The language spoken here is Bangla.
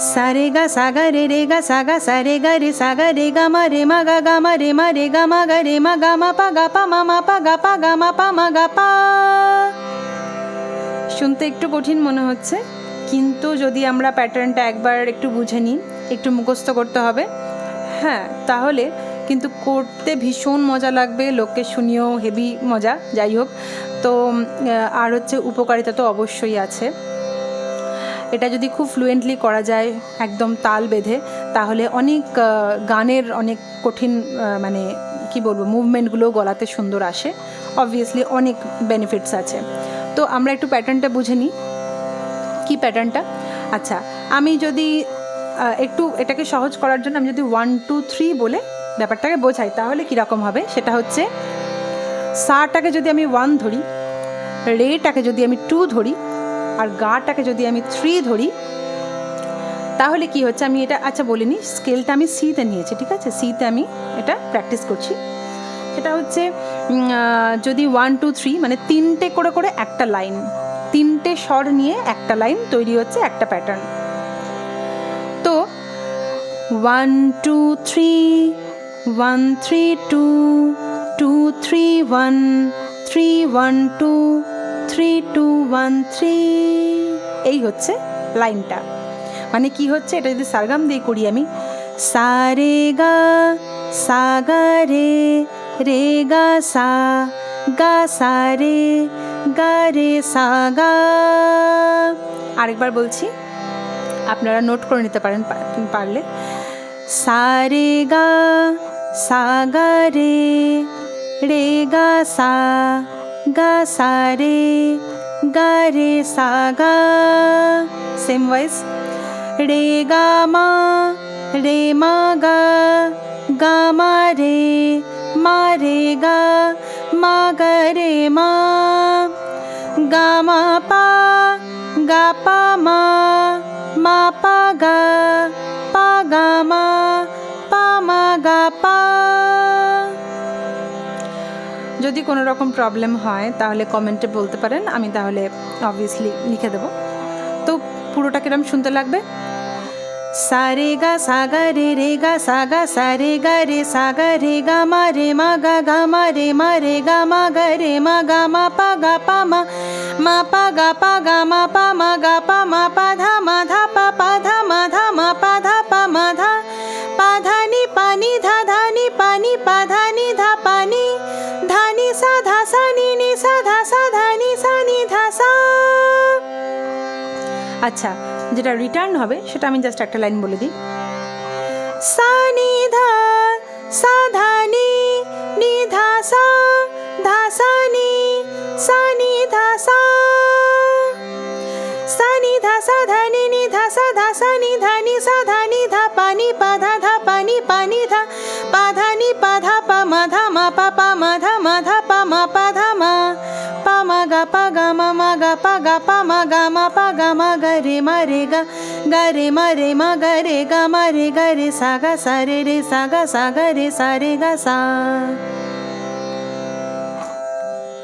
सा रे गा सा गा रे गा सा गा सा रे गा रे गा मा रे मा गा मा रे गा मा गा रे मा गा मा पा गा मा पा मा गा पा। শুনতে একটু কঠিন মনে হচ্ছে, কিন্তু যদি আমরা প্যাটার্নটা একবার একটু বুঝে নিই, একটু মুখস্থ করতে হবে, হ্যাঁ, তাহলে কিন্তু করতে ভীষণ মজা লাগবে, লোককে শুনিয়েও হেভি মজা। যাই হোক, তো আর হচ্ছে উপকারিতা তো অবশ্যই আছে। এটা যদি খুব ফ্লুয়েন্টলি করা যায় একদম তাল বেঁধে, তাহলে অনেক গানের অনেক কঠিন মানে কি বলবো মুভমেন্টগুলো গলাতে সুন্দর আসে। অবভিয়াসলি অনেক বেনিফিটস আছে। তো আমরা একটু প্যাটার্নটা বুঝে নিই। কী প্যাটার্নটা? আচ্ছা, আমি যদি একটু এটাকে সহজ করার জন্য আমি যদি 1 2 3 বলে ব্যাপারটাকে বোঝাই, তাহলে কীরকম হবে সেটা হচ্ছে, সাটাকে যদি আমি 1 ধরি, রেটাকে যদি আমি 2 ধরি, আর গাটাকে যদি আমি 3 ধরি, তাহলে কি হচ্ছে, আমি এটা আচ্ছা বলিনি, স্কেলটা আমি সিতে নিয়েছি, ঠিক আছে, সিতে আমি এটা প্র্যাকটিস করছি। সেটা হচ্ছে যদি 1 2 3 মানে 3টে করে করে একটা লাইন, 3টে স্বর নিয়ে একটা লাইন তৈরি হচ্ছে একটা প্যাটার্ন। তো 1 2 3 1 3 2 2 3 1 3 1 2 3 2 1 3, এই হচ্ছে লাইনটা। মানে কি হচ্ছে, এটা যদি সারগাম দিয়ে করি আমি, সা রে গা রে গা সা রে সা গা। আরেকবার বলছি, আপনারা নোট করে নিতে পারেন পারলে। সা রে গা রে গা সা রে সা গা। সেম ওয়াইজ, রে গা মা গা মা রে গা রে মা পা মা পা গা মা গা পা। যদি কোনো রকম প্রবলেম হয় তাহলে কমেন্টে বলতে পারেন, আমি তাহলে অবভিয়াসলি লিখে দেবো। তো পুরোটা কিরম শুনতে লাগবে? সা রে গা রে গা সা রে গা মা রে মা গা মা রে গা মা রে মা পা মা পা গা মা পা ধা মা পা মা পা ধা নি পা নি ধা নি পা ধা নি ধা পা নি ধা নি সা নি সা ধা নি ধা সা। আচ্ছা, যেটা রিটার্ন হবে সেটা আমি জাস্ট একটা লাইন বলে দিই। সা নি ধা নি ধা সা নি ধা সা নি ধা ধা নি ধা সা নি ধা পা নি পা ধা পা নি ধা নি পা পা মা পা মা পা মা পা মা গা মা গা পা মা গা রে মা রে গা রে মা রে গা রে সা রে সা রে গা সা।